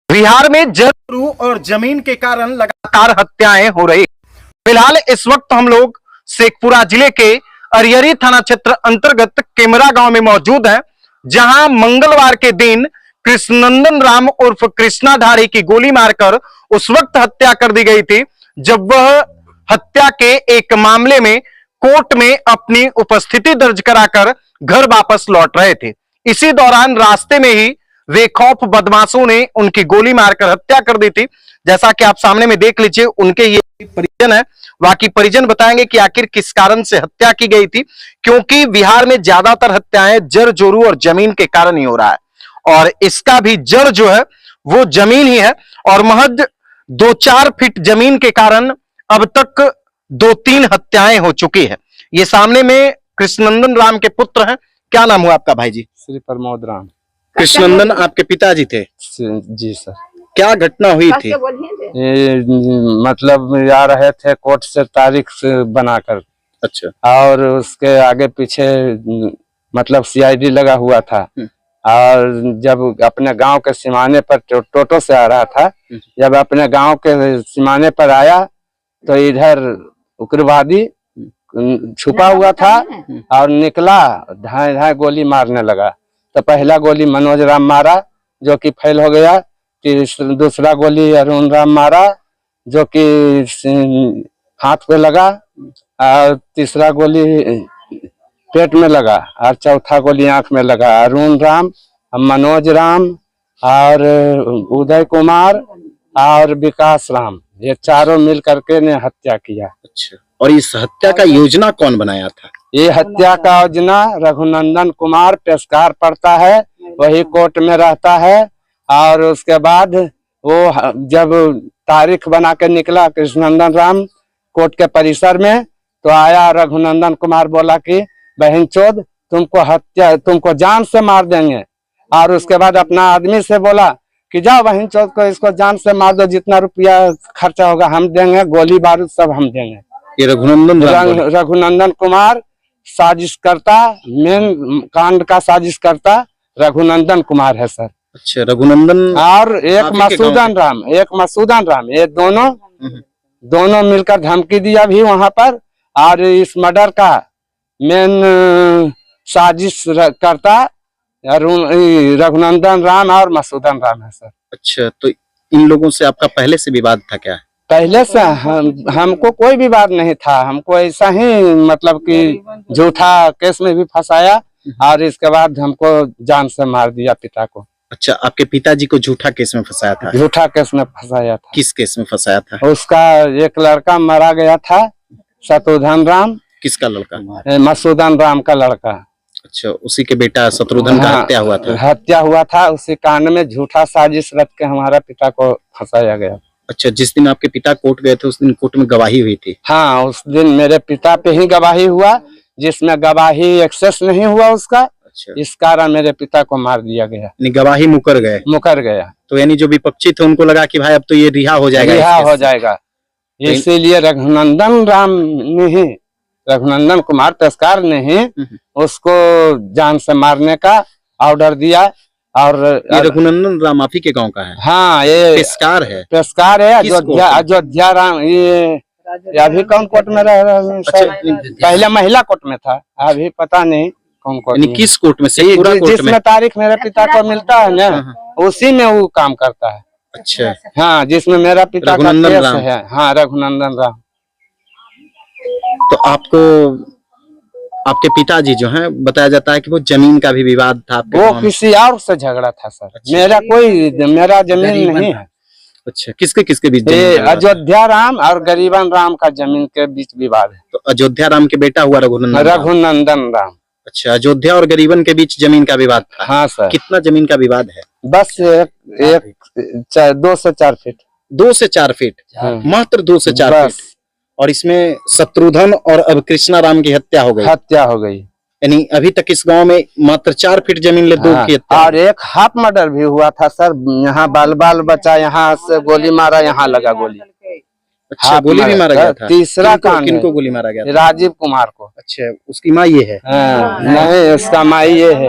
बिहार में जल और जमीन के कारण लगातार हत्याएं हो रही। फिलहाल इस वक्त हम लोग शेखपुरा जिले के अरियरी थाना क्षेत्र अंतर्गत केमरा गांव में मौजूद हैं, जहां मंगलवार के दिन कृष्णनंदन राम उर्फ कृष्णा ढारी की गोली मारकर उस वक्त हत्या कर दी गई थी जब वह हत्या के एक मामले में कोर्ट में अपनी उपस्थिति दर्ज कराकर घर वापस लौट रहे थे। इसी दौरान रास्ते में ही बेखौफ बदमाशों ने उनकी गोली मारकर हत्या कर दी थी। जैसा कि आप सामने में देख लीजिए, उनके ये परिजन है, बाकी परिजन बताएंगे कि आखिर किस कारण से हत्या की गई थी, क्योंकि बिहार में ज्यादातर हत्याएं जड़ जोरू और जमीन के कारण ही हो रहा है और इसका भी जड़ जो है वो जमीन ही है और महज 2-4 फीट जमीन के कारण अब तक 2-3 हत्याएं हो चुकी है। ये सामने में कृष्णनंदन राम के पुत्र हैं। क्या नाम हुआ आपका भाई जी? श्री प्रमोद राम। कृष्णनंदन आपके पिताजी थे? जी सर। क्या घटना हुई थी? ये मतलब आ रहे थे कोर्ट से तारीख से बनाकर। अच्छा। और उसके आगे पीछे मतलब सीआईडी लगा हुआ था और जब अपने गांव के सीमाने पर टोटो से आ रहा था, जब अपने गांव के सीमाने पर आया तो इधर उग्रवादी छुपा हुआ था और निकला, धाए धाए गोली मारने लगा। तो पहला गोली मनोज राम मारा जो कि फेल हो गया, दूसरा गोली अरुण राम मारा जो कि हाथ पे लगा और तीसरा गोली पेट में लगा और चौथा गोली आंख में लगा। अरुण राम, मनोज राम और उदय कुमार और विकास राम, ये चारों मिल करके ने हत्या किया। अच्छा। और इस हत्या का योजना कौन बनाया था? ये हत्या का योजना रघुनंदन कुमार पेशकार पढ़ता है, वही कोर्ट में रहता है। और उसके बाद वो जब तारीख बना के निकला कृष्णनंदन राम कोर्ट के परिसर में, तो आया रघुनंदन कुमार, बोला कि बहन चोद तुमको जान से मार देंगे। और उसके बाद अपना आदमी से बोला कि जाओ बहन चोद को इसको जान से मार दो, जितना रुपया खर्चा होगा हम देंगे, गोली बारूद सब हम देंगे। ये रघुनंदन कुमार साजिश करता, मेन कांड का साजिश करता रघुनंदन कुमार है सर। अच्छा। रघुनंदन और एक मसूदन राम, ये दोनों मिलकर धमकी दिया भी वहां पर। और इस मर्डर का मेन साजिश करता रघुनंदन राम और मसूदन राम है सर। अच्छा। तो इन लोगों से आपका पहले से विवाद था क्या? पहले से हमको कोई विवाद नहीं था, हमको ऐसा ही मतलब कि झूठा केस में भी फंसाया और इसके बाद हमको जान से मार दिया पिता को। अच्छा। आपके पिताजी को झूठा केस में फंसाया था? झूठा केस में फंसाया था। किस केस में फंसाया था? उसका एक लड़का मारा गया था, शत्रुघ्न राम। किसका लड़का? मसूदन राम का लड़का। अच्छा। उसी के बेटा शत्रुघ्न का हत्या हुआ था? हत्या हुआ था। उसी कांड में झूठा साजिश रच के हमारा पिता को फंसाया गया। अच्छा। जिस दिन आपके पिता कोर्ट गए थे उस दिन कोर्ट में गवाही हुई थी? हाँ, उस दिन मेरे पिता पे ही गवाही हुआ, जिसमें गवाही एक्सेस नहीं हुआ उसका। अच्छा। इस कारण मेरे पिता को मार दिया गया। गवाही मुकर गया। तो यानी जो विपक्षी थे उनको लगा कि भाई अब तो ये रिहा हो जाएगा, इसीलिए रघुनंदन कुमार पेशकार ने ही उसको जान से मारने का ऑर्डर दिया। और ये रघुनंदन राम आप ही के गांव का है? हाँ, ये पेशकार है अयोध्या राम। ये अभी कौन कोर्ट में रह रहा है? पहले महिला कोर्ट में था, अभी पता नहीं कौन कोर्ट। किस कोर्ट में? जिसमें तारीख मेरे पिता को मिलता है ना, उसी में वो काम करता है। अच्छा। हाँ, जिसमें मेरा पिता का केस है। हाँ, रघुनंदन राम। तो आपके पिताजी जो हैं, बताया जाता है कि वो जमीन का भी विवाद था? वो किसी और से झगड़ा था सर। अच्छा। मेरा जमीन नहीं है। अच्छा। किसके बीच? अयोध्या राम और गरीबन राम का जमीन के बीच विवाद है। तो अयोध्या राम के बेटा हुआ रघुनंदन राम। अच्छा। अयोध्या और गरीबन के बीच जमीन का विवाद था? हाँ सर। कितना जमीन का विवाद है? बस 2 से 4 फीट। 2 से 4 फीट? मात्र 2 से 4 फीट। और इसमें शत्रुघ्न और अब कृष्णा राम की हत्या हो गई। यानी अभी तक इस गांव में मात्र 4 फीट जमीन ले 2 की हत्या। और एक हाफ मर्डर भी हुआ था सर। यहाँ बाल बचा, यहाँ से गोली मारा, यहाँ लगा गोली। अच्छा। गोली भी मारा गया था? तीसरा कांड। किनको गोली मारा गया था? राजीव कुमार को। अच्छा। उसकी माँ ये है? नहीं, उसका माँ ये है।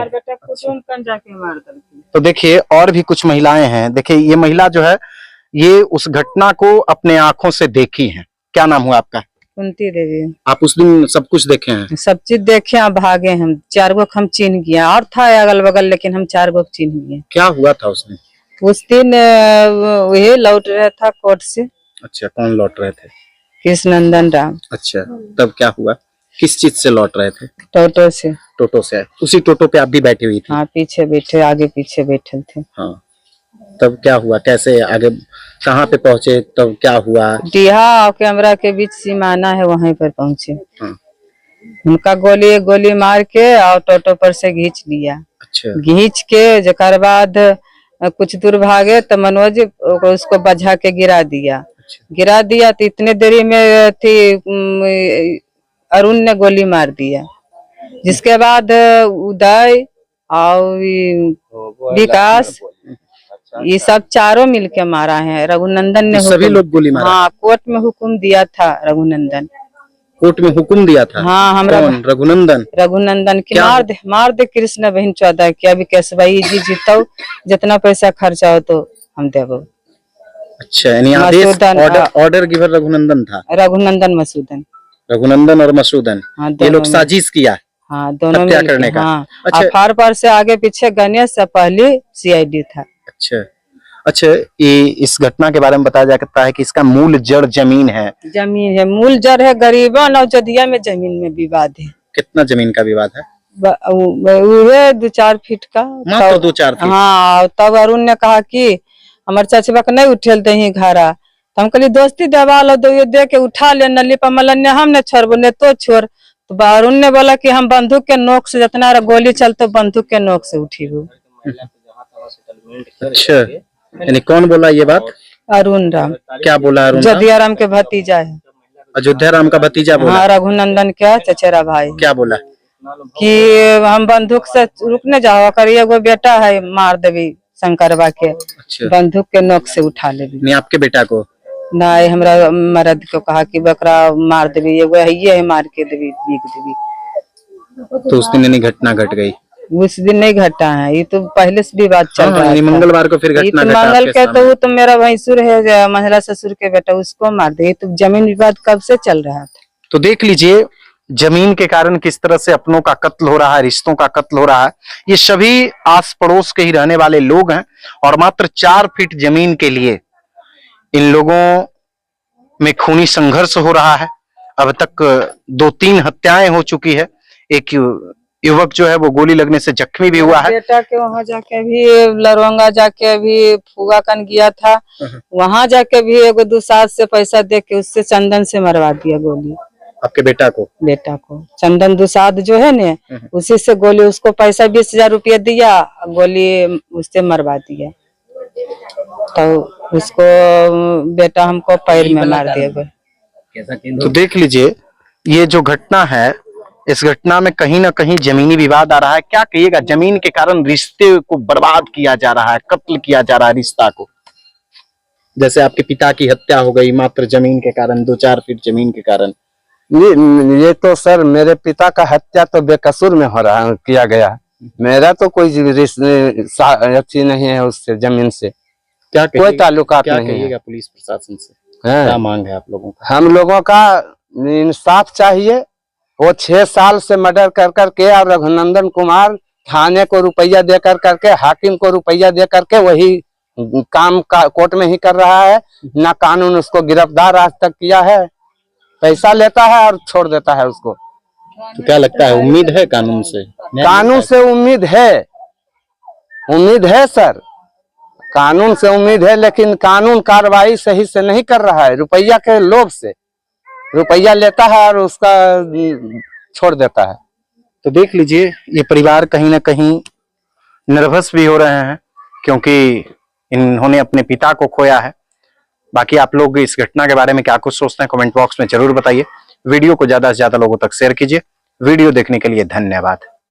तो देखिए और भी कुछ महिलाएं हैं। देखिए ये महिला जो है ये उस घटना को अपने आंखों से देखी है। क्या नाम हुआ आपका? कुंती देवी। आप उस दिन सब कुछ देखे हैं? सब चीज देखे, आप भागे। हम 4 गो हम चिन्ह गया, और था अगल बगल, लेकिन हम 4 गो चिन्ह गए। क्या हुआ था उस दिन? उस दिन वही लौट रहा था कोर्ट से। अच्छा, कौन लौट रहे थे? कृष्णनंदन राम। अच्छा, तब क्या हुआ? किस चीज से लौट रहे थे? टोटो से। टोटो से। उसी टोटो पे आप भी बैठी हुई थी? हाँ, पीछे बैठे, आगे पीछे बैठे थे। हाँ, तब क्या हुआ? कैसे आगे कहाँ पे पहुंचे? तब क्या हुआ? डीहा और कैमरा के बीच सीमाना है, वहीं पर पहुंचे। हाँ। उनका गोली मार के और टोटो पर से खींच लिया। अच्छा। खींच के जकर बाद कुछ दूर भागे तो मनोज उसको बजा के गिरा दिया। अच्छा। गिरा दिया तो इतने देरी में थी अरुण ने गोली मार दिया, जिसके बाद उदय और विकास, ये सब चारों मिलके मारा है। रघुनंदन ने सभी लोग गोली मारा? हाँ, कोर्ट में हुक्म दिया था रघुनंदन। कोर्ट में हुक्म दिया था? हाँ, हमरा रघुनंदन। रघुनंदन की मार दे कृष्ण बहन 14 की। अभी कैसे भाई जी जीतो, जितना पैसा खर्चा हो तो हम देबो। अच्छा, यानी आदेश ऑर्डर गिवर रघुनंदन था? रघुनंदन मसूदन। रघुनंदन और मसूदन, हाँ, ये लोग साजिश किया? हाँ, दोनों हत्या करने का। हाँ। अच्छा। फार पार से आगे पीछे गणेश से पहले सीआईडी था। अच्छा अच्छा, ये इस घटना के बारे में बताया जाता है कि इसका मूल जड़ जमीन है। जमीन है, मूल जड़ है गरीबन और जदिया में जमीन में विवाद है। कितना जमीन का विवाद है? वो है 2-4 फीट का। मात्र 2-4 फीट? हाँ, तब अरुण ने कहा कि हमारे चचबा के नहीं उठेल दही घरा, तो हम कहली दोस्ती दबा लो, दे के उठा ले, नली पर मलन्या हम ने छोड़ ने तो छोड़। तो अरुण ने बोला कि हम बंदूक के नोक से, जितना गोली चलते बंदूक के नोक से उठी वो। अच्छा, यानी कौन बोला ये बात? अरुण राम। क्या बोला अरुण? जदिया राम के भतीजा है। अयोध्या राम का भतीजा बोला? हाँ, रघुनंदन क्या चचेरा भाई। क्या बोला? कि हम बंदूक से रुकने जाओ करिए, वो बेटा है मार देवी शंकरबा के। अच्छा। बंदूक के नोक से उठा ले। नहीं, आपके बेटा को? नहीं, हमरा मर्द को कहा कि बकरा मार देवी, ये है मार के देवी, बीक देवी। तो उस दिन यानी घटना घट गई? उस दिन नहीं घटा है, ये तो पहले से भी बात चल रहा है। मंगलवार को फिर घटना घटा? मंगल के तो वो तो मेरा भैंसुर है, महिला ससुर के बेटा, उसको मार दे। तो जमीन विवाद कब से चल रहा था। तो देख लीजिए जमीन के कारण किस तरह से अपनों का कत्ल हो रहा है, रिश्तों का कत्ल हो रहा है। ये सभी आस पड़ोस के ही रहने वाले लोग हैं और मात्र 4 फीट जमीन के लिए इन लोगों में खूनी संघर्ष हो रहा है। अब तक 2-3 हत्याएं हो चुकी है। एक युवक जो है वो गोली लगने से जख्मी भी हुआ है। बेटा के वहाँ जाके भी लरवंगा जाके भी फुगा कन गया था, वहाँ जाके भी एगो दुसाध से पैसा दे के उससे चंदन से मरवा दिया गोली। आपके बेटा को? बेटा को चंदन दुसाध जो है ने, उसी से गोली, उसको पैसा 20,000 रुपया दिया, गोली उससे मरवा दिया। तो उसको बेटा हमको पैर में मार दिया। तो देख लीजिए ये जो घटना है, इस घटना में कहीं ना कहीं जमीनी विवाद आ रहा है। क्या कहिएगा, जमीन के कारण रिश्ते को बर्बाद किया जा रहा है, कत्ल किया जा रहा है रिश्ता को। जैसे आपके पिता की हत्या हो गई मात्र जमीन के कारण, 2-4 फीट जमीन के कारण। ये तो सर मेरे पिता का हत्या तो बेकसूर में हो रहा किया गया। मेरा तो कोई अच्छी नहीं है उससे, जमीन से क्या कोई ताल्लुकात नहीं है। कहिएगा पुलिस प्रशासन से क्या मांग है आप लोगों का? हम लोगों का इंसाफ चाहिए। वो 6 साल से मर्डर कर करके और रघुनंदन कुमार थाने को रुपया दे करके, हाकिम को रुपया दे करके वही काम का कोर्ट में ही कर रहा है। ना कानून उसको गिरफ्तार आज तक किया है, पैसा लेता है और छोड़ देता है उसको। तो क्या लगता है, उम्मीद है कानून से? कानून से उम्मीद है, उम्मीद है सर, कानून से उम्मीद है, लेकिन कानून कार्रवाई सही से नहीं कर रहा है। रुपया के लोभ से रुपया लेता है और उसका छोड़ देता है। तो देख लीजिए ये परिवार कहीं ना कहीं नर्वस भी हो रहे हैं क्योंकि इन्होंने अपने पिता को खोया है। बाकी आप लोग इस घटना के बारे में क्या कुछ सोचते हैं कमेंट बॉक्स में जरूर बताइए। वीडियो को ज्यादा से ज्यादा लोगों तक शेयर कीजिए। वीडियो देखने के लिए धन्यवाद।